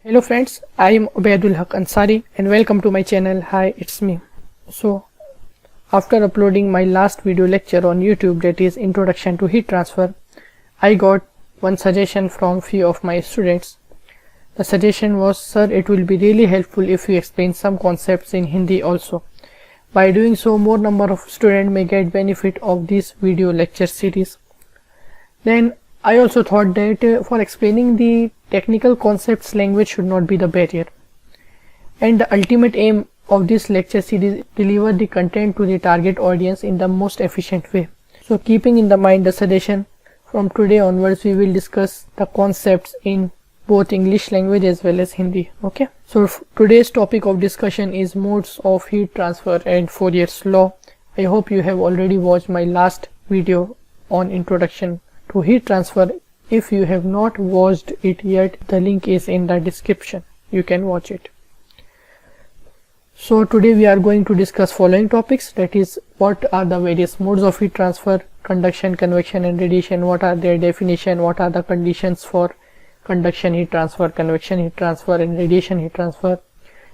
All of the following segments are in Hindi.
Hello friends, I am Ubaidul Haq Ansari and welcome to my channel. Hi, it's me. So, after uploading my last video lecture on YouTube, that is Introduction to Heat Transfer, I got one suggestion from few of my students. The suggestion was, sir, it will be really helpful if you explain some concepts in Hindi also. By doing so, more number of students may get benefit of this video lecture series. Then I also thought that for explaining the technical concepts, language should not be the barrier. And the ultimate aim of this lecture series is to deliver the content to the target audience in the most efficient way. So keeping in the mind the suggestion, from today onwards we will discuss the concepts in both English language as well as Hindi. Okay. So today's topic of discussion is modes of heat transfer and Fourier's law. I hope you have already watched my last video on introduction to heat transfer. If you have not watched it yet, the link is in the description. You can watch it. So today we are going to discuss following topics, that is, what are the various modes of heat transfer, conduction, convection and radiation, what are their definition, what are the conditions for conduction heat transfer, convection heat transfer and radiation heat transfer,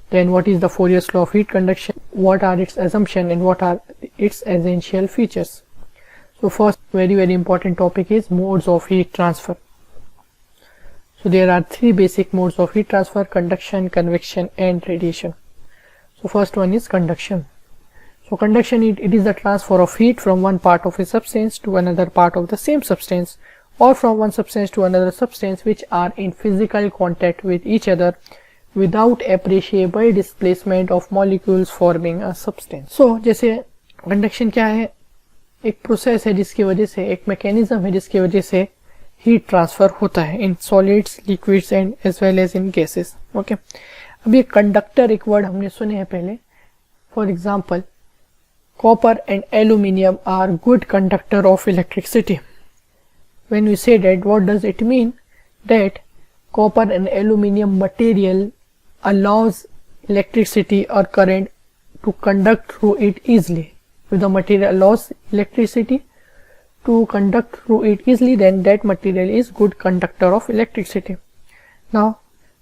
then what is the Fourier's law of heat conduction, what are its assumptions and what are its essential features. So first very important topic is modes of heat transfer. So there are three basic modes of heat transfer: conduction, convection and radiation. So first one is conduction. So conduction, it is the transfer of heat from one part of a substance to another part of the same substance, or from one substance to another substance which are in physical contact with each other without appreciable displacement of molecules forming a substance. So जैसे conduction क्या है, एक प्रोसेस है जिसकी वजह से, एक मैकेनिज्म है जिसकी वजह से हीट ट्रांसफर होता है in solids, liquids and as well as in gases. Okay. अब ये कंडक्टर एक वर्ड हमने सुने हैं पहले. For example, copper and aluminium are good conductor of electricity. When we say that, what does it mean? That copper and aluminium material allows electricity or current to conduct through it easily. If the material allows electricity to conduct through it easily, then that material is good conductor of electricity. Now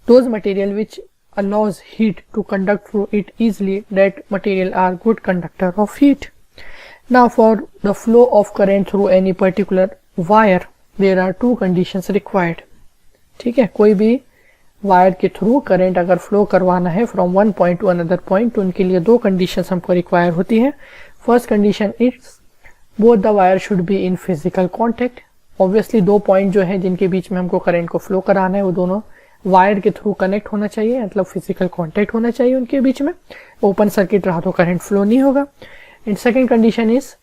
those material which allows heat to conduct through it easily, that material are good conductor of heat. Now for the flow of current through any particular wire, there are two conditions required. ठीक है, कोई भी वायर के थ्रू करंट अगर फ्लो करवाना है from one point two another point, तो उनके लिए दो कंडीशंस हमको रिक्वायर होती है. First condition is both the wire should be in physical contact. Obviously दो पॉइंट जो है जिनके बीच में हमको करंट को फ्लो कराना है, वो दोनों वायर के थ्रू कनेक्ट होना चाहिए, मतलब फिजिकल कांटेक्ट होना चाहिए उनके बीच में. ओपन सर्किट रहा तो करंट फ्लो नहीं होगा. And second condition is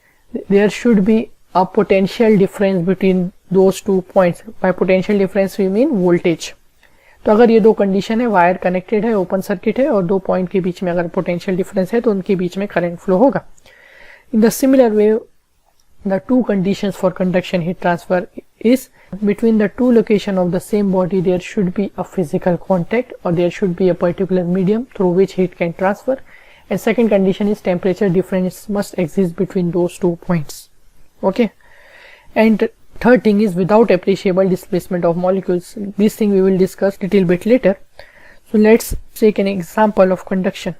there should be a potential difference between those two points. By potential difference we mean voltage. तो अगर ये दो कंडीशन है, वायर कनेक्टेड है, ओपन सर्किट है और दो पॉइंट के बीच में अगर पोटेंशियल डिफरेंस है, तो उनके बीच में करंट फ्लो होगा. In the similar way, the two conditions for conduction heat transfer is between the two location of the same body there should be a physical contact और there should be a particular medium through which heat can transfer. And second condition is temperature difference must exist between those two points. Okay. And third thing is without appreciable displacement of molecules. This thing we will discuss little bit later. So let's take an example of conduction.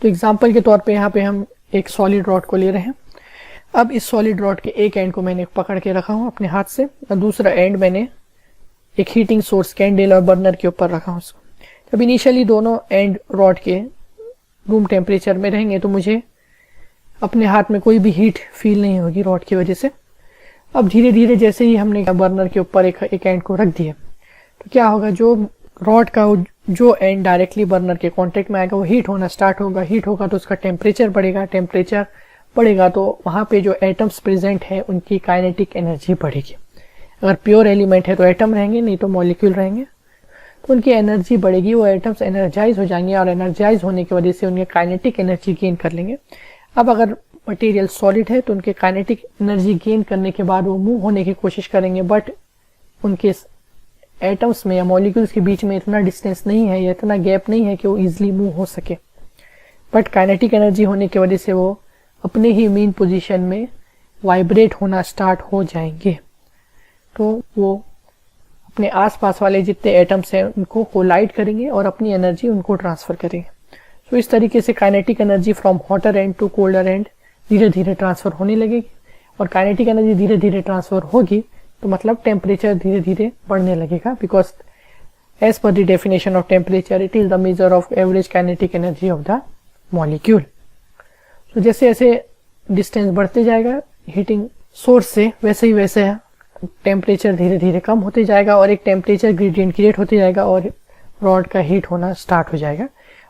तो एग्जाम्पल के तौर पे यहाँ पे हम एक सॉलिड रॉड को ले रहे हैं. अब इस सॉलिड रॉड के एक एंड को मैंने पकड़ के रखा हूँ अपने हाथ से, और दूसरा एंड मैंने एक हीटिंग सोर्स कैंडल और बर्नर के ऊपर रखा हूँ उसको. जब इनिशियली दोनों एंड रॉड के रूम टेम्परेचर में रहेंगे तो मुझे अपने हाथ में कोई भी हीट फील नहीं होगी रॉड की वजह से. अब धीरे धीरे जैसे ही हमने बर्नर के ऊपर एक एंड को रख दिया, तो क्या होगा, जो रॉड का जो एंड डायरेक्टली बर्नर के कांटेक्ट में आएगा वो हीट होना स्टार्ट होगा. हीट होगा तो उसका टेम्परेचर बढ़ेगा. टेम्परेचर बढ़ेगा तो वहाँ पे जो एटम्स प्रेजेंट है उनकी काइनेटिक एनर्जी बढ़ेगी. अगर प्योर एलिमेंट है तो एटम रहेंगे, नहीं तो मॉलिक्यूल रहेंगे, तो उनकी एनर्जी बढ़ेगी. वो एटम्स एनर्जाइज हो जाएंगे और एनर्जाइज होने की वजह से उनकी काइनेटिक एनर्जी गेन कर लेंगे. अब अगर मटेरियल सॉलिड है तो उनके काइनेटिक एनर्जी गेन करने के बाद वो मूव होने की कोशिश करेंगे, बट उनके एटम्स में या मॉलिक्यूल्स के बीच में इतना डिस्टेंस नहीं है या इतना गैप नहीं है कि वो इजीली मूव हो सके. बट काइनेटिक एनर्जी होने की वजह से वो अपने ही मीन पोजीशन में वाइब्रेट होना स्टार्ट हो जाएंगे. तो वो अपने आसपास वाले जितने एटम्स हैं उनको कोलाइड करेंगे और अपनी एनर्जी उनको ट्रांसफर करेंगे। तो इस तरीके से kinetic energy from hotter end to colder end धीरे धीरे ट्रांसफर होने लगेगी, और काइनेटिक एनर्जी धीरे धीरे ट्रांसफर होगी तो मतलब टेम्परेचर धीरे धीरे बढ़ने लगेगा, because as per the definition of temperature it is the measure of average kinetic energy of the molecule. तो जैसे जैसे डिस्टेंस बढ़ते जाएगा हीटिंग सोर्स से, वैसे ही वैसे टेम्परेचर धीरे धीरे कम होते जाएगा और एक टेम्परेचर ग्रेडियंट क्रिएट होते जाएगा और रॉड का हीट होना स्टार्ट हो जाएगा।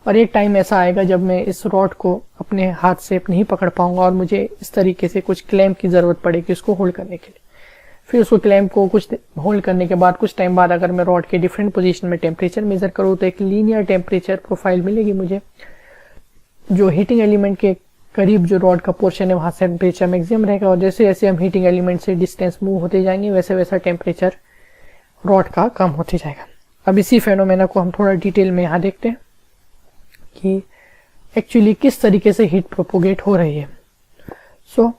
और एक टाइम ऐसा आएगा जब मैं इस रॉड को अपने हाथ से नहीं पकड़ पाऊंगा और मुझे इस तरीके से कुछ क्लैंप की जरूरत पड़ेगी उसको होल्ड करने के लिए। फिर उसको क्लैंप को कुछ होल्ड करने के बाद कुछ टाइम बाद अगर मैं रॉड के डिफरेंट पोजीशन में टेम्परेचर मेजर करूँ तो एक लीनियर टेम्परेचर प्रोफाइल मिलेगी मुझे। जो हीटिंग एलिमेंट के करीब जो रॉड का पोर्शन है वहां से टेम्परेचर मैक्सिमम रहेगा, और जैसे जैसे हम हीटिंग एलिमेंट से डिस्टेंस मूव होते जाएंगे वैसे वैसा टेम्परेचर रॉड का कम होते जाएगा। अब इसी फेनोमेना को हम थोड़ा डिटेल में यहाँ देखते हैं कि एक्चुअली किस तरीके से हीट प्रोपोगेट हो रही है। सो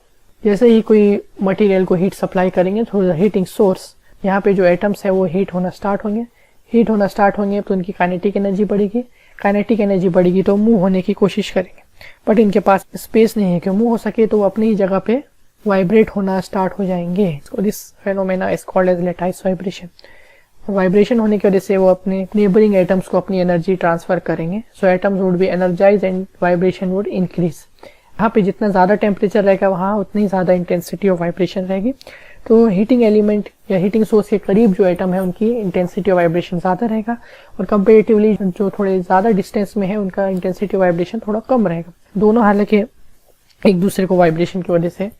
जैसे ही कोई मटेरियल को हीट सप्लाई करेंगे थ्रू द हीटिंग सोर्स, यहाँ पे जो एटम्स है वो हीट होना स्टार्ट होंगे। हीट होना स्टार्ट होंगे तो उनकी काइनेटिक एनर्जी बढ़ेगी, काइनेटिक एनर्जी बढ़ेगी तो मूव होने की कोशिश करेंगे, बट इनके पास स्पेस नहीं है कि मूव हो सके, तो वो अपनी ही जगह पे वाइब्रेट होना स्टार्ट हो जाएंगे। This phenomena is called as lattice vibration. Vibration होने की वजह से वो अपने नेबरिंग एटम्स को अपनी एनर्जी ट्रांसफर करेंगे। So atoms would be energise and vibration would increase. यहाँ पे जितना ज्यादा टेम्परेचर रहेगा वहाँ उतनी ज्यादा इंटेंसिटी ऑफ वाइब्रेशन रहेगी। तो हीटिंग एलिमेंट या हीटिंग सोर्स के करीब जो एटम है उनकी इंटेंसिटी ऑफ वाइब्रेशन ज्यादा रहेगा, और कंपेरेटिवली जो थोड़े ज्यादा डिस्टेंस में है उनका इंटेंसिटी ऑफ वाइब्रेशन थोड़ा कम रहेगा। दोनों हालांकि एक दूसरे को वाइब्रेशन की वजह से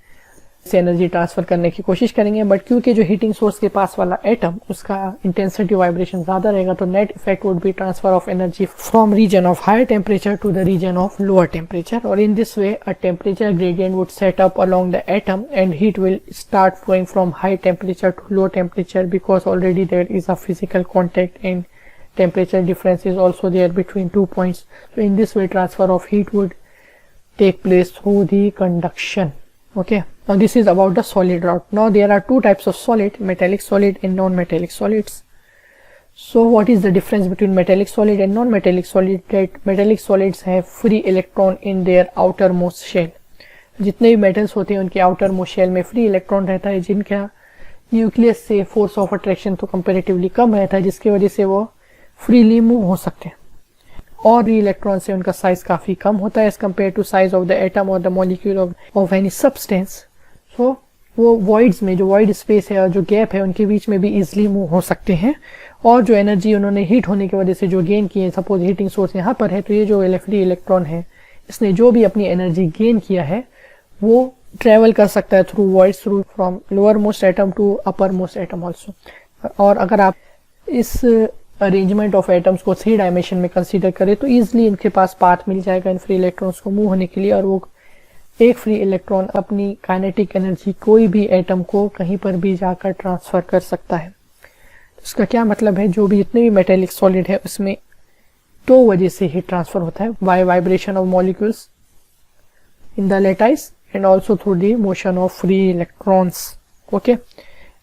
एनर्जी ट्रांसफर करने की कोशिश करेंगे, बट क्योंकि जो हीटिंग सोर्स के पास वाला एटम उसका इंटेंसिटी वाइब्रेशन ज्यादा रहेगा तो net effect would be transfer of energy from region of higher temperature to the region of lower temperature, और in this way a temperature gradient would set up along the atom and heat will start flowing from high temperature to low temperature because already there is a physical contact and temperature difference is also there between 2 points. So in this way transfer of heat would take place through the conduction. Okay, now this is about the solid route. Now there are two types of solid, metallic solid and non-metallic solids. So what is the difference between metallic solid and non-metallic solid? That metallic solids have free electron in their outermost shell. जितने भी मेटल्स होते हैं उनके outermost shell में फ्री इलेक्ट्रॉन रहता है, जिनका न्यूक्लियस से फोर्स ऑफ अट्रैक्शन तो कंपेरेटिवली कम रहता है, जिसकी वजह से वो फ्रीली मूव हो सकते हैं, और इलेक्ट्रॉन से उनका साइज काफी कम होता है as compare to size of the atom और the molecule of any substance. So वो वॉइड्स में जो वॉइड स्पेस है और जो गैप है उनके बीच में भी इजिली मूव हो सकते हैं, और जो एनर्जी उन्होंने हीट होने की वजह से जो गेन की है, सपोज हीटिंग सोर्स यहाँ पर है तो ये जो फ्री इलेक्ट्रॉन है इसने जो भी अपनी एनर्जी गेन किया है वो ट्रेवल कर सकता है through voids, through from lower most atom to upper most atom also. और अगर आप इस अरेंजमेंट ऑफ एटम्स को 3 डायमेंशन में कंसीडर करें तो इजिली इनके पास पाथ मिल जाएगा इन फ्री इलेक्ट्रॉन्स को मूव होने के लिए, और वो एक फ्री इलेक्ट्रॉन अपनी काइनेटिक एनर्जी कोई भी एटम को कहीं पर भी जाकर ट्रांसफर कर सकता है। इसका क्या मतलब है, जो भी जितने भी मेटेलिक सॉलिड है उसमें 2 वजह से हीट ट्रांसफर होता है, by vibration of molecules in the lattice and also through the motion of free electrons. Okay,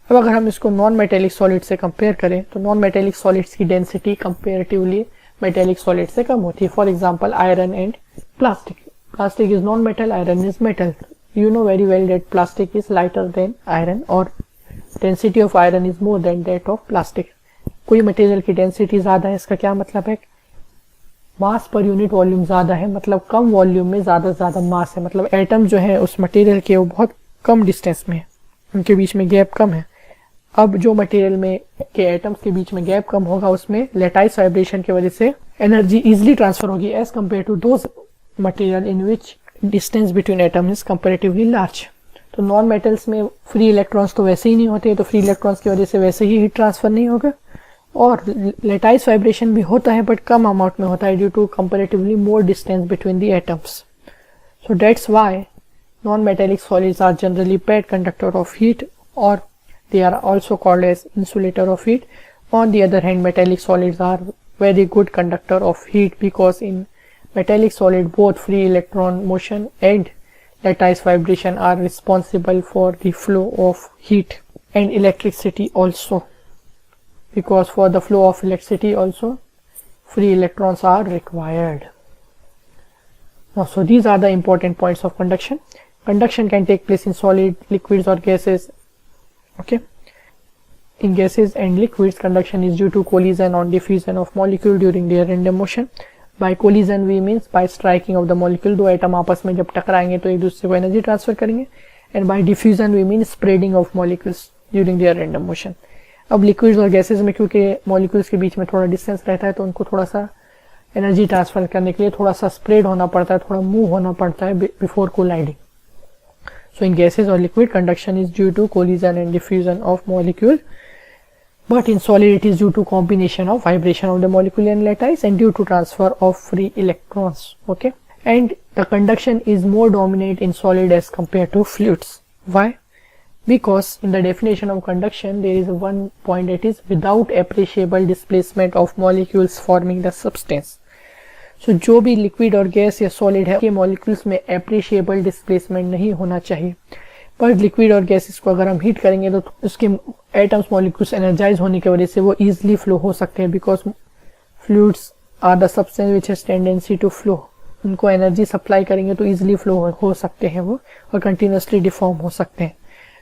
अब अगर हम इसको नॉन मेटेलिक सॉलिड से कंपेयर करें तो नॉन मेटेलिक सॉलिड्स की डेंसिटी कंपेरेटिवली मेटेलिक सॉलिड से कम होती है। For example iron and plastic. Plastic is non metal, iron is metal. You know very well that plastic is lighter than iron और density of iron is more than that of plastic. कोई मटेरियल की डेंसिटी ज्यादा है, इसका क्या मतलब है, मास पर यूनिट वॉल्यूम ज्यादा है, मतलब कम वॉल्यूम में ज्यादा मास है, मतलब एटम जो है उस मटेरियल के वो बहुत कम डिस्टेंस में है, उनके बीच में गैप कम है। अब जो मटेरियल में के एटम्स के बीच में गैप कम होगा उसमें लेटाइस वाइब्रेशन की वजह से एनर्जी इजिली ट्रांसफर होगी as compare to those material in which distance between atom is comparatively large. तो नॉन मेटल्स में फ्री इलेक्ट्रॉन्स तो वैसे ही नहीं होते, तो फ्री इलेक्ट्रॉन्स की वजह से वैसे ही हीट ट्रांसफर नहीं होगा, और लेटाइस वाइब्रेशन भी होता है बट कम अमाउंट में होता है due to comparatively more distance between the atoms. So that's why non-metallic solids are generally bad conductor of heat, or they are also called as insulator of heat. On the other hand, metallic solids are very good conductor of heat because in metallic solid both free electron motion and lattice vibration are responsible for the flow of heat and electricity also. because for the flow of electricity also free electrons are required. Now, so these are the important points of conduction. Conduction can take place in solid, liquids or gases. Okay. In gases and liquids, conduction is due to collision or diffusion of molecule during their random motion. By collision we means by striking of the molecule. दो एटम आपस में जब टकराएंगे तो एक दूसरे को एनर्जी ट्रांसफर करेंगे. And by diffusion we mean spreading of molecules during their random motion. अब लिक्विड्स और गैसेस में क्योंकि मॉलिक्यूल्स के बीच में थोड़ा डिस्टेंस रहता है तो उनको थोड़ा सा एनर्जी ट्रांसफर करने के लिए थोड़ा सा स्प्रेड होना पड़ता है, थोड़ा मूव होना पड़ता है before colliding. So in gases or liquid, conduction is due to collision and diffusion of molecule, but in solid it is due to combination of vibration of the molecule and lattice and due to transfer of free electrons. Okay, and the conduction is more dominant in solid as compared to fluids. Why? Because in the definition of conduction there is one point, that is without appreciable displacement of molecules forming the substance. So जो भी लिक्विड और गैस या सॉलिड है के मॉलिक्यूल्स में एप्रिशिएबल डिस्प्लेसमेंट नहीं होना चाहिए. पर लिक्विड और गैसेस को अगर हम हीट करेंगे तो उसके एटम्स मॉलिक्यूल्स एनर्जाइज होने की वजह से वो इजीली फ्लो हो सकते हैं. Because fluids are the substance which has tendency to flow. उनको एनर्जी सप्लाई करेंगे तो इजीली फ्लो हो सकते हैं वो, और कंटिन्यूसली डिफॉर्म हो सकते हैं.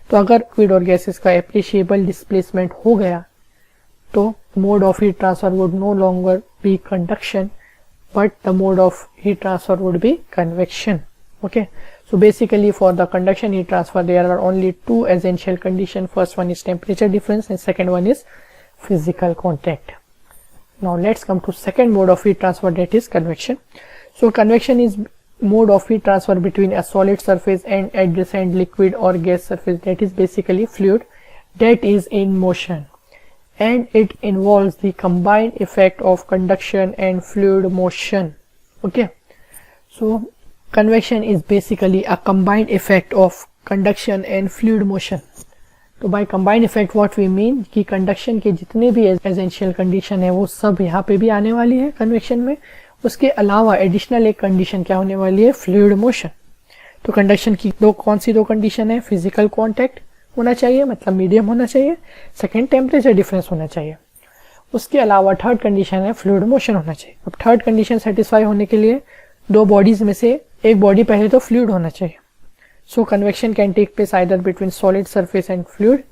तो अगर लिक्विड और गैसेस का एप्रिशिएबल डिस्प्लेसमेंट हो गया तो mode of heat transfer would know longer be conduction, but the mode of heat transfer would be convection. Okay, so basically for the conduction heat transfer there are only two essential conditions. First one is temperature difference and second one is physical contact. Now let's come to second mode of heat transfer, that is convection. So convection is mode of heat transfer between a solid surface and adjacent liquid or gas surface, that is basically fluid that is in motion, and it involves the combined effect of conduction and fluid motion. Okay, so convection is basically a combined effect of conduction and fluid motion. तो by combined effect what we mean कि conduction के जितने भी essential condition है वो सब यहाँ पे भी आने वाली है convection में. उसके अलावा additional एक condition क्या होने वाली है, fluid motion. तो conduction की कौन सी दो condition है, physical contact होना चाहिए, मतलब मीडियम होना चाहिए. सेकंड टेम्परेचर डिफरेंस होना चाहिए. उसके अलावा थर्ड कंडीशन है फ्लूइड मोशन होना चाहिए. अब थर्ड कंडीशन सेटिस्फाई होने के लिए दो बॉडीज में से एक बॉडी पहले तो फ्लूइड होना चाहिए. So convection can take place either between solid surface and fluid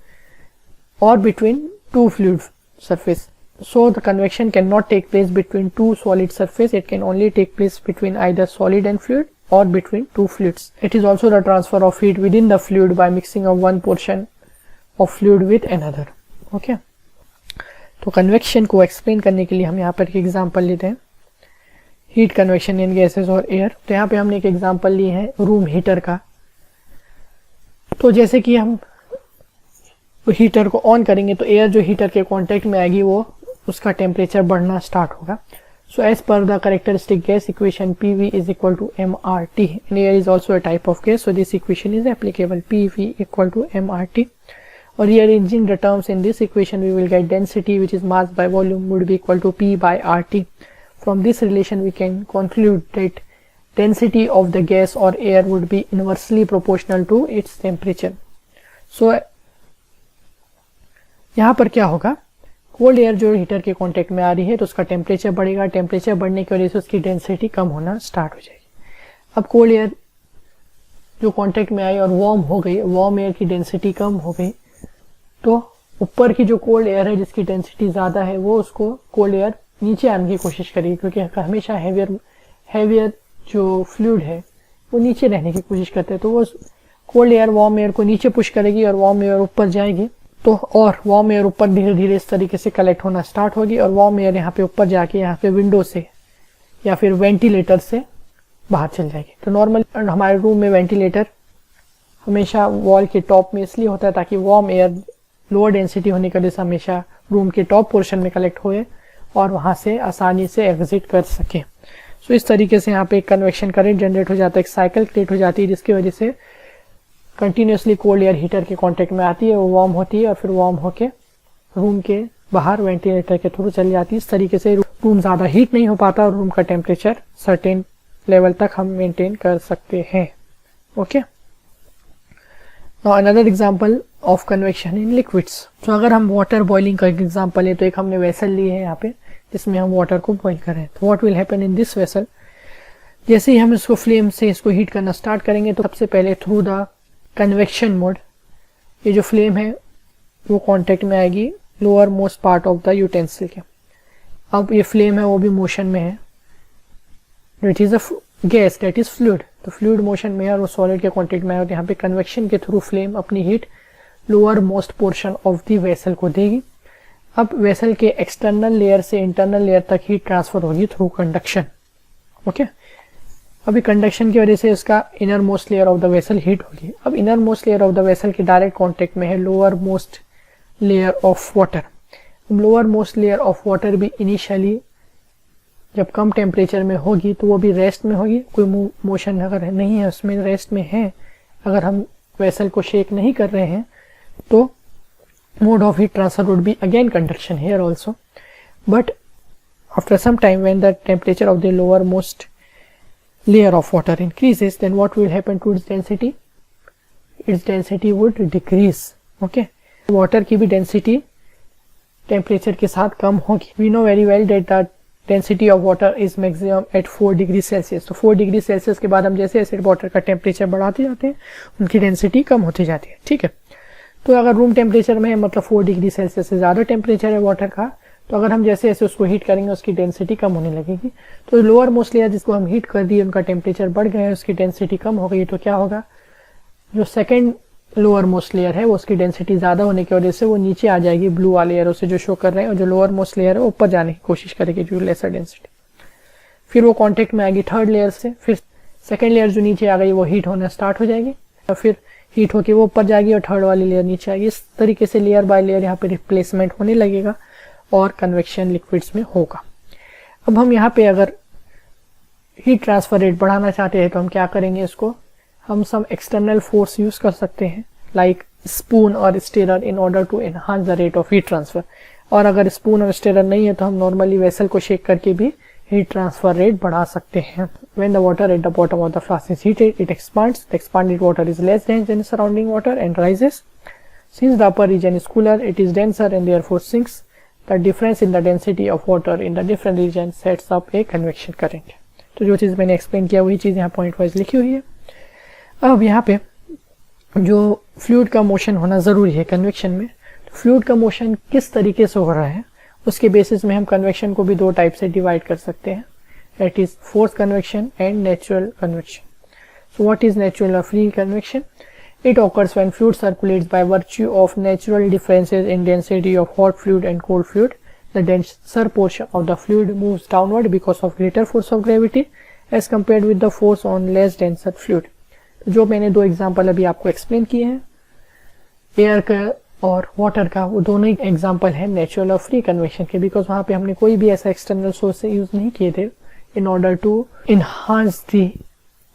और between two fluid surface. So the convection cannot take place between two solid surface, it can only take place between either solid and fluid or between two fluids. It is also the transfer of heat within the fluid by mixing of one portion of fluid with another. Okay, तो convection को explain करने के लिए हम यहाँ पर एक example लेते हैं, heat convection in gases और air. तो यहाँ पे हमने एक example ली है रूम हीटर का. तो जैसे कि हम हीटर को ऑन करेंगे तो एयर जो हीटर के कांटेक्ट में आएगी वो उसका टेम्परेचर बढ़ना स्टार्ट होगा. So as per the characteristic gas equation, PV is equal to mRT, and air is also a type of gas, so this equation is applicable. PV equal to mRT. Or rearranging the terms in this equation, we will get density, which is mass by volume, would be equal to P by RT. From this relation, we can conclude that density of the gas or air would be inversely proportional to its temperature. So यहाँ पर क्या होगा, कोल्ड एयर जो हीटर के कांटेक्ट में आ रही है तो उसका टेम्परेचर बढ़ेगा. टेम्परेचर बढ़ने की वजह से उसकी डेंसिटी कम होना स्टार्ट हो जाएगी. अब कोल्ड एयर जो कांटेक्ट में आई और वार्म हो गई, वार्म एयर की डेंसिटी कम हो गई, तो ऊपर की जो कोल्ड एयर है जिसकी डेंसिटी ज़्यादा है वो उसको कोल्ड एयर नीचे आने की कोशिश करेगी, क्योंकि हमेशा हैवियर जो फ्लूइड है वो नीचे रहने की कोशिश करते हैं. तो वो कोल्ड एयर वार्म एयर को नीचे पुश करेगी और वार्म एयर ऊपर जाएगी. तो और वार्म एयर ऊपर धीरे धीरे इस तरीके से कलेक्ट होना स्टार्ट होगी और वार्म एयर यहाँ पे ऊपर जाके यहाँ पे विंडो से या फिर वेंटिलेटर से बाहर चल जाएगी. तो नॉर्मल हमारे रूम में वेंटिलेटर हमेशा वॉल के टॉप में इसलिए होता है ताकि वार्म एयर लोअर डेंसिटी होने की वजह से हमेशा रूम के टॉप पोर्शन में कलेक्ट होए और वहाँ से आसानी से एग्जिट कर सके. सो इस तरीके से यहाँ पे एक कन्वेक्शन करंट जनरेट हो जाता है, एक साइकिल क्रिएट हो जाती है जिसकी वजह से कंटिन्यूसली कोल्ड एयर हीटर के कांटेक्ट में आती है, वो वार्म होती है और फिर वार्म होके रूम के बाहर वेंटिलेटर के थ्रू चली जाती है. इस तरीके से रूम ज़्यादा हीट नहीं हो पाता और रूम का टेम्परेचर सर्टेन लेवल तक हम मेंटेन कर सकते हैं. Okay, Now another example of convection in liquids. तो अगर हम वाटर बॉइलिंग का एक एग्जांपल है, तो एक हमने वेसल ली है यहाँ पे जिसमें हम वाटर को बॉइल कर रहे हैं. तो what will happen in this vessel, जैसे ही हम इसको फ्लेम से इसको हीट करना स्टार्ट करेंगे तो सबसे पहले थ्रू द कन्वेक्शन मोड ये जो फ्लेम है वो कांटेक्ट में आएगी lower most part of the utensil के. अब ये फ्लेम है वो भी मोशन में है, it is a gas that is fluid, तो फ्लूइड मोशन में है और वो सॉलिड के कांटेक्ट में है. और यहाँ पे कन्वेक्शन के थ्रू फ्लेम अपनी heat lower most portion of the vessel को देगी. अब वेसल के एक्सटर्नल लेयर से इंटरनल लेयर तक हीट ट्रांसफर होगी थ्रू कंडक्शन. ओके, अभी कंडक्शन की वजह से इसका inner most layer of the vessel heat होगी. अब inner most layer of the vessel के डायरेक्ट कांटेक्ट में है lower most layer of water. Lower most layer of water भी इनिशियली जब कम टेम्परेचर में होगी तो वो भी रेस्ट में होगी, कोई मोशन अगर नहीं है उसमें रेस्ट में है, अगर हम वेसल को शेक नहीं कर रहे हैं तो mode of heat transfer would be again conduction here also. But after some time when the temperature of the lower most layer of water increases, then what will happen to its density? Its density would decrease. Okay, water की भी density temperature के साथ कम होगी. We know very well that the density of water is maximum at 4 degree Celsius. तो 4 डिग्री सेल्सियस के बाद हम जैसे जैसे वाटर का टेम्परेचर बढ़ाते जाते हैं उनकी डेंसिटी कम होती जाती है. ठीक है, तो अगर रूम टेम्परेचर में है मतलब 4 डिग्री सेल्सियस से ज़्यादा टेम्परेचर है वाटर का, तो अगर हम जैसे जैसे उसको हीट करेंगे उसकी डेंसिटी कम होने लगेगी. तो लोअर मोस्ट लेयर जिसको हम हीट कर दिए उनका टेम्परेचर बढ़ गया है, उसकी डेंसिटी कम हो गई, तो क्या होगा, जो सेकंड लोअर मोस्ट लेयर है वो उसकी डेंसिटी ज़्यादा होने की वजह से वो नीचे आ जाएगी ब्लू वाले एरो से जो शो कर रहे हैं, और जो लोअर मोस्ट लेयर है वो ऊपर जाने की कोशिश करेगी जो लेसर डेंसिटी. फिर वो कॉन्टेक्ट में आएगी थर्ड लेयर से, फिर सेकेंड लेयर जो नीचे आ गई वो हीट होना स्टार्ट हो जाएगी और फिर हीट होकर वो ऊपर जाएगी और थर्ड वाली लेयर नीचे आएगी. इस तरीके से लेयर बाय लेयर यहाँ पे रिप्लेसमेंट होने लगेगा और कन्वेक्शन लिक्विड्स में होगा. अब हम यहाँ पे अगर हीट ट्रांसफर रेट बढ़ाना चाहते हैं तो हम क्या करेंगे, इसको हम सम एक्सटर्नल फोर्स यूज कर सकते हैं लाइक स्पून और stirrer in order to enhance the rate of heat transfer. और अगर स्पून और स्टेरर नहीं है तो हम नॉर्मली वेसल को शेक करके भी हीट ट्रांसफर रेट बढ़ा सकते हैं. When the water at the bottom of the flask is heated, it expands. The expanded water is less dense than surrounding water and rises. Since the upper region is cooler, it is denser and therefore sinks. The difference in the density of water in the different region sets up a convection current. तो जो चीज़ मैंने एक्सप्लेन किया वही चीज़ यहाँ पॉइंट वाइज लिखी हुई है. अब यहाँ पे जो फ्लूइड का मोशन होना ज़रूरी है कन्वेक्शन में, तो फ्लूइड का मोशन किस तरीके से हो रहा है उसके बेसिस में हम कन्वेक्शन को भी दो टाइप से डिवाइड कर सकते हैं, that is forced convection and natural convection. So what is natural or free convection? It occurs when fluid circulates by virtue of natural differences in density of hot fluid and cold fluid. The denser portion of the fluid moves downward because of greater force of gravity as compared with the force on less denser fluid. जो मैंने दो एग्जांपल अभी आपको एक्सप्लेन किए हैं एयर का और वाटर का, वो दोनों ही एग्जांपल है नेचुरल और फ्री कन्वेक्शन के, बिकॉज वहाँ पे हमने कोई भी ऐसा एक्सटर्नल सोर्स से यूज नहीं किए थे in order to enhance the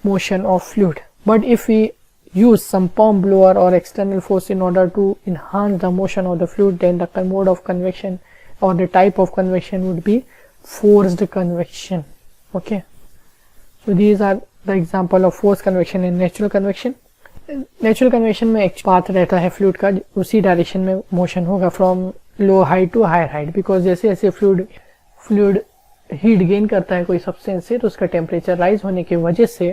motion of fluid. But if we use some pump blower or external force in order to enhance the motion of the fluid, then the mode of convection or the type of convection would be forced convection. Okay, so these are the example of forced convection and natural convection. Natural convection में एक पाथ रहता है फ्लूइड का, उसी डायरेक्शन में मोशन होगा from low height to higher height, because जैसे जैसे फ्लूइड हीट गेन करता है कोई सब्सटेंस से तो उसका टेम्परेचर राइज होने की वजह से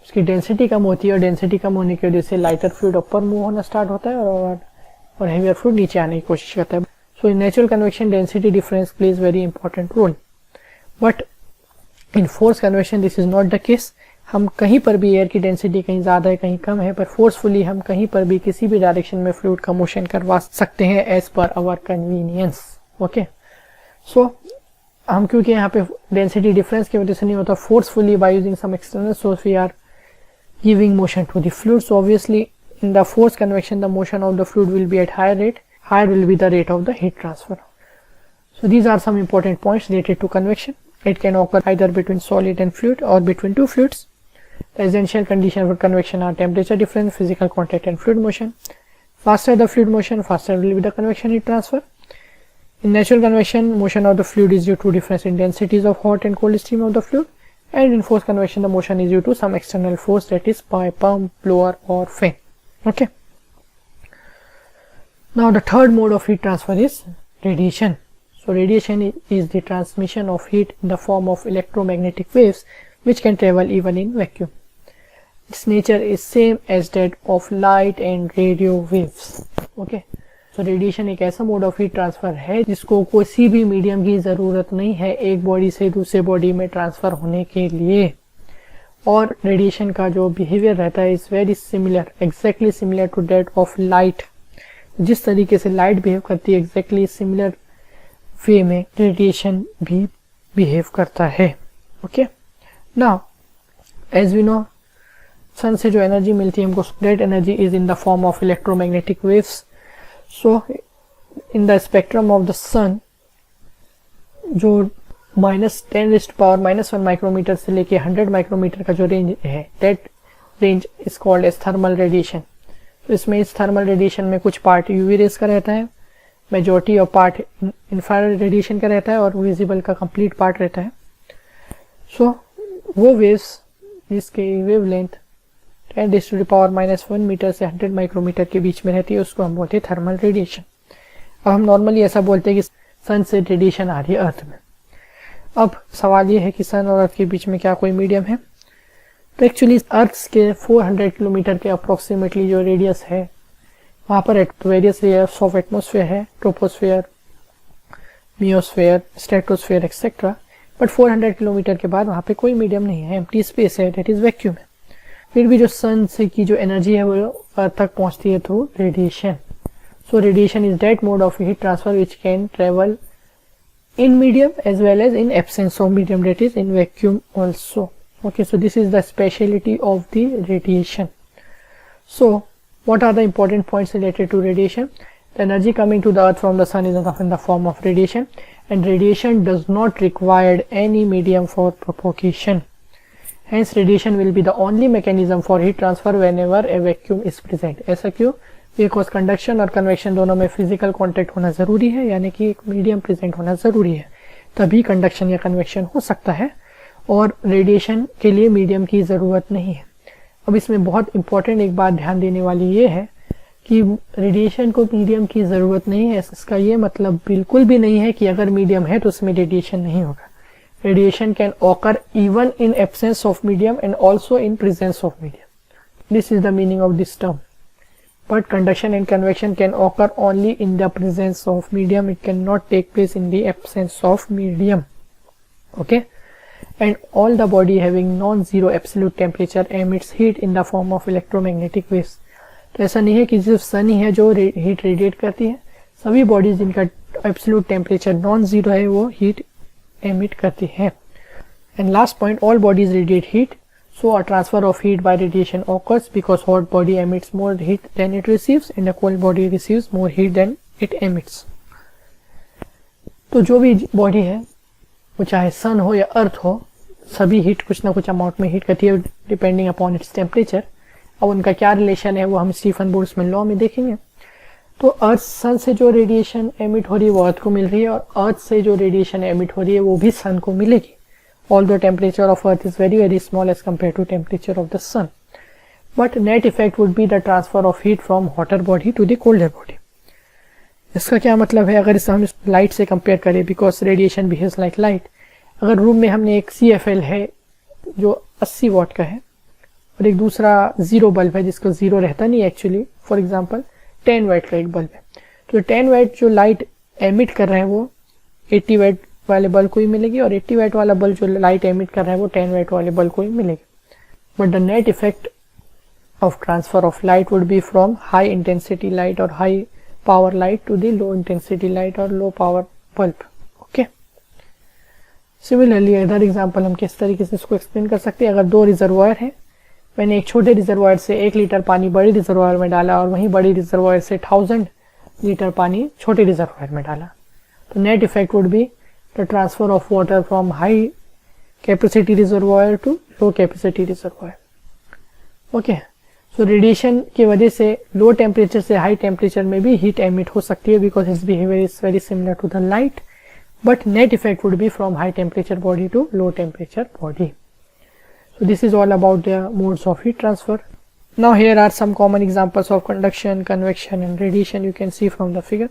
उसकी डेंसिटी कम होती है, और डेंसिटी कम होने की वजह से लाइटर फ्लूइड ऊपर मूव होना स्टार्ट होता है और हेवियर फ्लूइड नीचे आने की कोशिश करता है. So in natural convection density difference plays very important role, but in force convection this is not the case. हम कहीं पर भी एयर की डेंसिटी कहीं ज़्यादा है कहीं कम है, पर फोर्सफुली हम कहीं पर भी किसी भी डायरेक्शन में फ्लूइड का मोशन करवा सकते हैं as per hour convenience. Okay, सो हम क्योंकि यहाँ पे डेंसिटी डिफरेंस की वजह से नहीं होता, forcefully by using some external source we are giving motion to the fluid. So obviously in the force convection the motion of the fluid will be at higher rate, higher will be the rate of the heat transfer. So these are some important points related to convection. It can occur either between solid and fluid or between two fluids. The essential conditions for convection are temperature difference, physical contact and fluid motion. Faster the fluid motion, faster will be the convection heat transfer. In natural convection, motion of the fluid is due to difference in densities of hot and cold stream of the fluid, and in forced convection, the motion is due to some external force, that is by pump, blower or fan. Okay. Now the third mode of heat transfer is radiation. So radiation is the transmission of heat in the form of electromagnetic waves which can travel even in vacuum. Its nature is same as that of light and radio waves. Okay. So radiation एक ऐसा मोड ऑफ हीट ट्रांसफर है जिसको किसी भी मीडियम की जरूरत नहीं है एक बॉडी से दूसरे बॉडी में ट्रांसफर होने के लिए, और रेडिएशन का जो बिहेवियर रहता है is very similar, exactly similar to that of light. जिस तरीके से लाइट बिहेव करती है एग्जैक्टली सिमिलर वे में रेडिएशन भी बिहेव करता है. Okay. Now as we know sun से जो एनर्जी मिलती है हमको, that energy is in the form of electromagnetic waves. So in the spectrum of the sun जो -10⁻⁻1 माइक्रोमीटर से लेके 100 माइक्रोमीटर का जो रेंज है, that range is called as thermal radiation. तो इसमें इस थर्मल रेडिएशन में कुछ पार्ट यूवी रेज का रहता है, majority of part infrared radiation का रहता है और विजिबल का कंप्लीट पार्ट रहता है. सो वो वेव्स जिसके वेव लेंथ 10⁻⁻1 मीटर से 100 माइक्रोमीटर के बीच में रहती है उसको हम बोलते हैं थर्मल रेडिएशन. अब हम नॉर्मली ऐसा बोलते हैं कि सन से रेडिएशन आ रही है अर्थ में. अब सवाल ये है कि सन और अर्थ के बीच में क्या कोई मीडियम है? तो एक्चुअली अर्थ के 400 किलोमीटर के अप्रोक्सीमेटली जो रेडियस है वहाँ पर वेरियस लेयर्स ऑफ एटमोसफेयर है, troposphere, mesosphere, stratosphere etcetera. But 400 kilometre के बाद वहाँ पे कोई मीडियम नहीं है, एम्प्टी स्पेस है, दैट इज वैक्यूम है. फिर भी जो सन से की जो एनर्जी है वो अर्थ तक पहुँचती है through radiation. So radiation is that mode of heat transfer which can travel in medium as well as in absence of medium, that is in vacuum also. Okay, so this is the speciality of the radiation. So what are the important points related to radiation? The energy coming to the earth from the sun is in the form of radiation, and radiation does not require any medium for propagation. Hence radiation will be the only mechanism for heat transfer whenever a vacuum is present. ऐसा क्यों? बिकॉज कंडक्शन और कन्वेक्शन दोनों में फिजिकल कांटेक्ट होना जरूरी है, यानी कि एक मीडियम प्रेजेंट होना जरूरी है, तभी कंडक्शन या कन्वेक्शन हो सकता है, और रेडिएशन के लिए मीडियम की जरूरत नहीं है. अब इसमें बहुत इंपॉर्टेंट एक बात ध्यान देने वाली ये है कि रेडिएशन को मीडियम की जरूरत नहीं है. इसका ये मतलब बिल्कुल भी नहीं है कि अगर मीडियम है तो उसमें रेडिएशन नहीं होगा. Radiation can occur even in absence of medium and also in presence of medium. This is the meaning of this term. But conduction and convection can occur only in the presence of medium. It cannot take place in the absence of medium. Okay, and all the body having non-zero absolute temperature emits heat in the form of electromagnetic waves. तो ऐसा नहीं है कि सिर्फ सन ही है जो हीट रेडिएट करती है, सभी बॉडीज जिनका एब्सोल्यूट टेम्परेचर नॉन जीरो है वो हीट एमिट करती है. And last point, all bodies radiate heat. So a transfer of heat by radiation occurs because hot body emits more heat than it receives and a cold body receives more heat than it emits. तो जो भी बॉडी है वो चाहे सन हो या अर्थ हो, सभी हीट कुछ ना कुछ अमाउंट में हीट करती है डिपेंडिंग अपॉन इट्स टेम्परेचर. अब उनका क्या रिलेशन है वो हम स्टीफन बोल्ट्जमैन लॉ में देखेंगे. तो अर्थ सन से जो रेडिएशन एमिट हो रही है वो अर्थ को मिल रही है, और अर्थ से जो रेडिएशन एमिट हो रही है वो भी सन को मिलेगी. Although temperature of earth is very small as compared to temperature of the sun, but net effect would be the transfer of heat from hotter body to the colder body. इसका क्या मतलब है? अगर इसे हम लाइट से कंपेयर करें, because radiation behaves like light. अगर रूम में हमने एक CFL है जो 80 वाट का है और एक दूसरा जीरो बल्ब है जिसका जीरो रहता नहीं एक्चुअली, फॉर एग्जांपल 10 वाट का एक बल्ब है, तो 10 वाट जो लाइट एमिट कर रहा है वो 80 वाट वाले बल्ब को ही मिलेगी, और 80 वाट वाला बल्ब जो लाइट एमिट कर रहा है वो 10 वाट वाले बल्ब को ही मिलेगी. But the net effect of transfer of light would be from high intensity light और high power light to the low intensity light और low power bulb. Okay. Similarly other example हम किस तरीके से इसको एक्सप्लेन कर सकते हैं. अगर दो रिजर्वायर है, मैंने एक छोटे रिजर्वायर से 1 लीटर पानी बड़े रिजर्वायर में डाला और वहीं बड़ी रिजर्वायर से 1000 लीटर पानी छोटे रिजर्वायर में डाला, तो net effect would B the transfer of water from high capacity reservoir to low capacity reservoir. Okay, so radiation की वजह से low temperature से high temperature में भी heat emit हो सकती है because its behavior is very similar to the light, but net effect would be from high temperature body to low temperature body. So this is all about the modes of heat transfer. Now here are some common examples of conduction, convection and radiation you can see from the figure.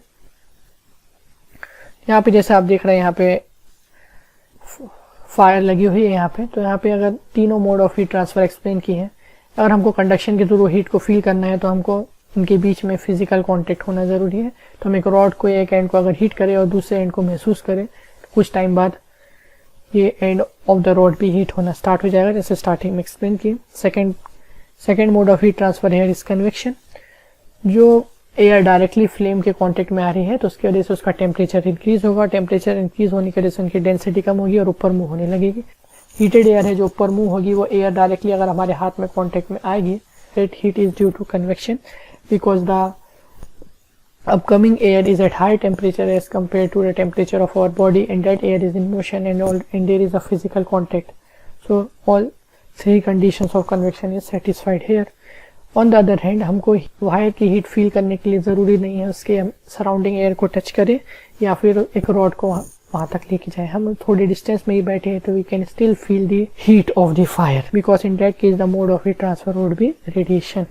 यहाँ पे जैसे आप देख रहे हैं यहाँ पे फायर लगी हुई है यहाँ पे, तो यहाँ पे अगर तीनों mode of heat transfer explain की है, अगर हमको कंडक्शन के थ्रू हीट को फील करना है तो हमको इनके बीच में फिजिकल कांटेक्ट होना ज़रूरी है। तो हम एक रॉड को एक एंड को अगर हीट करें और दूसरे एंड को महसूस करें, तो कुछ टाइम बाद ये एंड ऑफ द रॉड भी हीट होना स्टार्ट हो जाएगा, जैसे स्टार्टिंग में एक्सप्लेन किए। Second mode of heat transfer है इस कन्वेक्शन। जो एयर डायरेक्टली फ्लेम के कांटेक्ट में आ रही है तो उसकी वजह से उसका टेम्परेचर इंक्रीज होगा, टेम्परेचर इंक्रीज होने की वजह से उनकी डेंसिटी कम होगी और ऊपर मूव होने लगेगी। हीटेड एयर है जो ऊपर मूव होगी, वो एयर डायरेक्टली अगर हमारे हाथ में कांटेक्ट में आएगी, that heat is due to convection because the upcoming air is at higher temperature as compared to the temperature of our body, and that air is in motion and there is a physical contact. So all three conditions of convection is satisfied here. On the other hand, हमको वायर की हीट फील करने के लिए ज़रूरी नहीं है उसके सराउंडिंग एयर को टच करें या फिर एक रॉड को वहाँ तक लेके जाए। हम थोड़ी डिस्टेंस में ही बैठे हैं तो we can still feel the heat of the fire because in that case the mode of heat transfer would be radiation.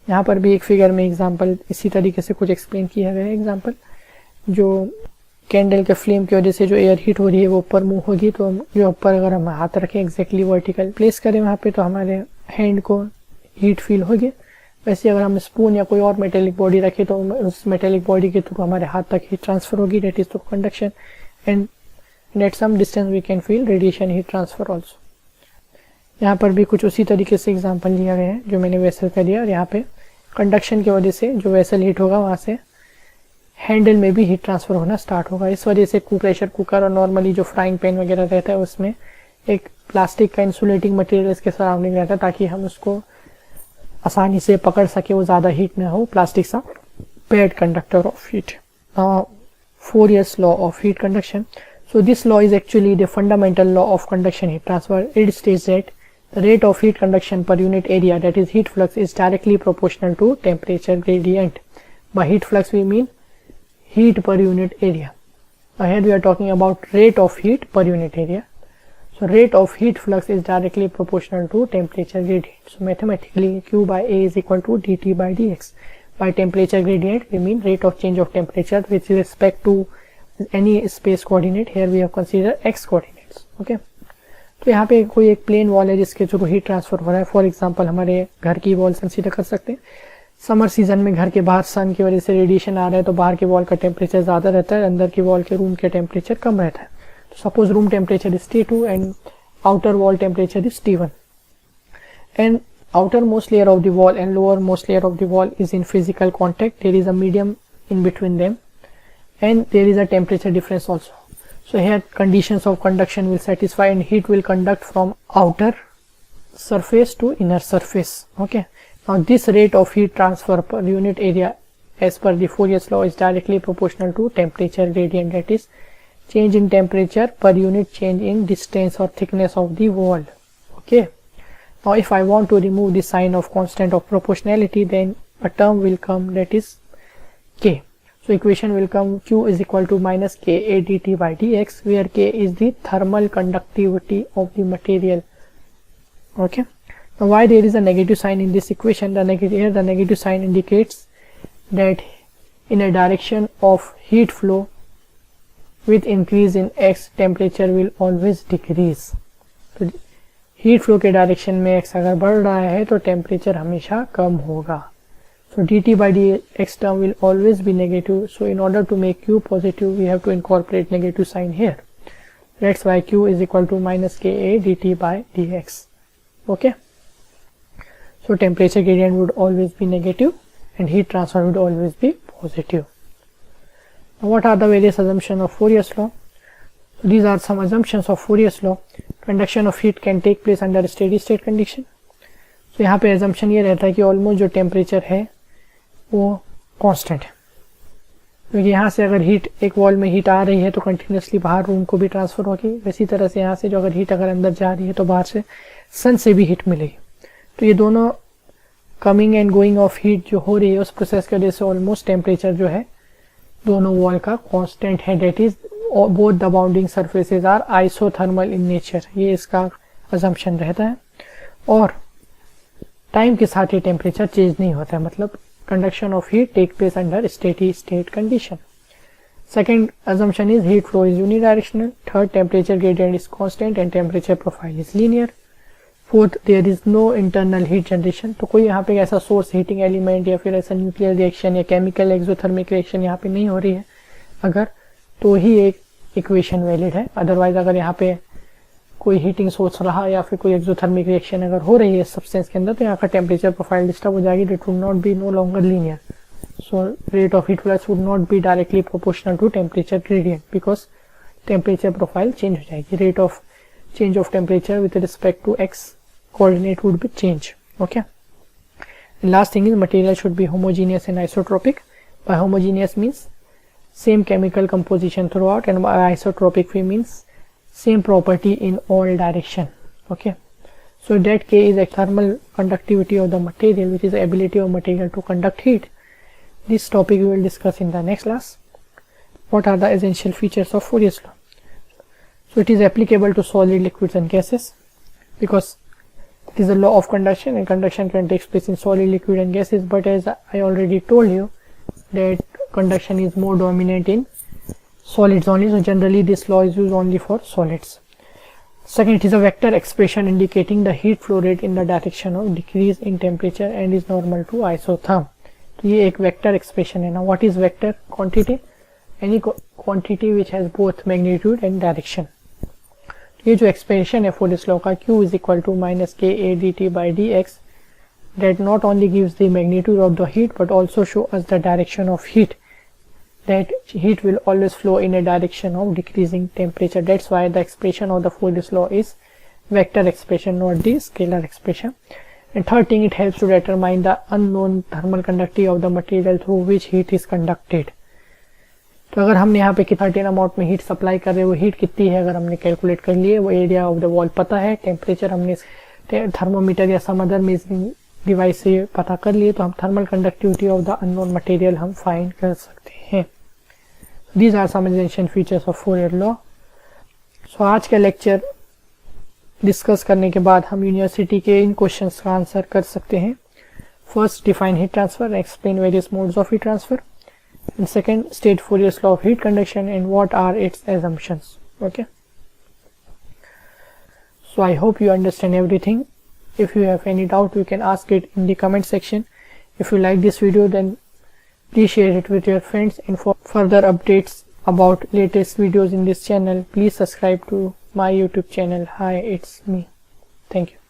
यहाँ पर भी एक फिगर में एग्जांपल इसी तरीके से कुछ एक्सप्लेन किया गया है। एग्जांपल, जो कैंडल के फ्लेम की वजह से जो एयर हीट हो रही है वो ऊपर मूव होगी, तो जो ऊपर अगर हम हाथ रखें एग्जैक्टली वर्टिकल प्लेस करें वहाँ पे तो हमारे हैंड को हीट फील होगी। वैसे अगर हम स्पून या कोई और मेटेलिक बॉडी रखें तो उस मेटेलिक बॉडी के थ्रू हमारे हाथ तक हीट ट्रांसफर होगी, that is through conduction, and at some distance we can feel radiation heat transfer also. यहाँ पर भी कुछ उसी तरीके से एग्जाम्पल लिया गया है जो मैंने वेसल का दिया, और यहाँ पे कंडक्शन की वजह से जो वेसल हीट होगा वहाँ से हैंडल में भी हीट ट्रांसफर होना स्टार्ट होगा। इस वजह से प्रेशर कुकर और नॉर्मली जो फ्राइंग पैन वगैरह रहता है उसमें एक प्लास्टिक का इंसुलेटिंग मटेरियल इसके सराउंडिंग रहता है ताकि हम उसको आसानी से पकड़ सके, वो ज़्यादा हीट ना हो। प्लास्टिक सा pad conductor of heat. Fourier's law of heat conduction. So this law is actually the fundamental law of conduction heat transfer. It states that the rate of heat conduction per unit area, that is heat flux, is directly proportional to temperature gradient. By heat flux we mean heat per unit area. Now here we are talking about rate of heat per unit area. So rate of heat flux is directly proportional to temperature gradient. So mathematically Q by A is equal to dt by dx. By temperature gradient we mean rate of change of temperature with respect to any space coordinate. Here we have considered x coordinates. Okay. तो यहाँ पे कोई एक प्लेन वॉल है जिसके थ्रू हीट ट्रांसफर हो रहा है। फॉर एग्जांपल हमारे घर की वॉल कंसीडर कर सकते हैं। समर सीजन में घर के बाहर सन की वजह से रेडिएशन आ रहा है तो बाहर की वॉल का टेम्परेचर ज़्यादा रहता है, अंदर की वॉल के रूम के टेम्परेचर कम रहता है। तो suppose room temperature is T2 and outer wall temperature is T1 and outermost layer of the wall and lowermost layer of the wall is in physical contact. There is a medium in between them and there is a temperature difference also. So here conditions of conduction will satisfy and heat will conduct from outer surface to inner surface. Okay. Now this rate of heat transfer per unit area as per the Fourier's law is directly proportional to temperature gradient, that is change in temperature per unit change in distance or thickness of the wall. Okay. Now if I want to remove the sign of constant of proportionality, then a term will come that is K. So equation will come Q is equal to minus Ka dt by dx, where K is the thermal conductivity of the material. Okay. Now why there is a negative sign in this equation? The negative sign indicates that in a direction of heat flow with increase in x, temperature will always decrease. So heat flow के डायरेक्शन में x अगर बढ़ रहा है तो टेम्परेचर हमेशा कम होगा. So dt by dx term will always be negative. So in order to make q positive, we have to incorporate negative sign here. That's why q is equal to minus Ka dt by dx. Okay. So temperature gradient would always be negative and heat transfer would always be positive. Now what are the various assumptions of Fourier's law? So these are some assumptions of Fourier's law. Conduction of heat can take place under steady state condition. So यहाँ पे assumption ये रहता है कि ऑलमोस्ट जो टेम्परेचर है वो कांस्टेंट है, क्योंकि यहाँ से अगर हीट एक वॉल में हीट आ रही है तो कंटिन्यूसली बाहर रूम को भी ट्रांसफर होगी, वैसी तरह से यहाँ से जो अगर हीट अगर अंदर जा रही है तो बाहर से सन से भी हीट मिलेगी. तो ये दोनों coming and going of heat जो हो रही है उस प्रोसेस की वजह से ऑलमोस्ट टेम्परेचर जो है दोनों वॉल का कांस्टेंट है. That is both the bounding surfaces are isothermal in nature. ये इसका assumption रहता है. और टाइम के साथ ये टेम्परेचर चेंज नहीं होता है, मतलब conduction of heat take place under steady state condition. Second assumption is heat flow is unidirectional. Third, temperature gradient is constant and temperature profile is linear. Fourth, there is no internal heat generation. तो कोई यहाँ पे ऐसा सोर्स हीटिंग एलिमेंट या फिर ऐसा न्यूक्लियर रिएक्शन या केमिकल एक्सोथर्मिक रिएक्शन यहाँ पे नहीं हो रही है अगर, तो ही एक इक्वेशन वैलिड है. अदरवाइज अगर यहाँ पे कोई हीटिंग सोर्स रहा या फिर कोई एक्सोथर्मिक रिएक्शन अगर हो रही है सब्सटेंस के अंदर, तो यहाँ का टेम्परेचर प्रोफाइल डिस्टर्ब हो जाएगी. It would not be no longer linear. So rate of heat flux would not be directly proportional to temperature gradient because temperature profile change हो जाएगी. Rate of change of temperature with respect to x coordinate would be change. Okay. And last thing is material should be homogeneous and isotropic. By homogeneous means same chemical composition throughout, and by isotropic we means same property in all direction. Okay. So that K is a thermal conductivity of the material, which is the ability of material to conduct heat. This topic we will discuss in the next class. What are the essential features of Fourier's law? So it is applicable to solid, liquids and gases because it is a law of conduction, and conduction can take place in solid, liquid and gases. But as I already told you that conduction is more dominant in solids only, so generally this law is used only for solids. Second, it is a vector expression indicating the heat flow rate in the direction of decrease in temperature and is normal to isotherm. तो ये एक वेक्टर एक्सप्रेशन है ना. What is vector? Quantity, any quantity which has both magnitude and direction. ये जो एक्सप्रेशन है फोरियर्स लॉ का, Q is equal to minus K A D T by D X, that not only gives the magnitude of the heat but also show us the direction of heat, that heat will always flow in a direction of decreasing temperature. That's why the expression of the फोरियर्स law is vector expression, not the scalar expression. And third thing, it helps to determine the unknown thermal conductivity of the material through which heat is conducted. तो अगर हमने यहाँ पे कितना अमाउंट में हीट सप्लाई कर रहे हैं, वो हीट कितनी है अगर हमने कैलकुलेट कर लिए, वो एरिया ऑफ द वॉल पता है, टेम्परेचर हमने थर्मोमीटर या सम अदर मेजरिंग डिवाइस से पता कर लिए, तो हम thermal conductivity of the unknown material हम फाइंड कर सकते हैं. These are some essential features of Fourier law. So आज का लेक्चर डिस्कस करने के बाद हम यूनिवर्सिटी के इन क्वेश्चंस का आंसर कर सकते हैं. First, define heat transfer, explain various modes of heat transfer. And second, state Fourier's law of heat conduction and what are its assumptions. Okay. So I hope you understand everything. If you have any doubt, you can ask it in the comment section. If you like this video, then please share it with your friends, and for further updates about latest videos in this channel, please subscribe to my YouTube channel. Hi, it's me. Thank you.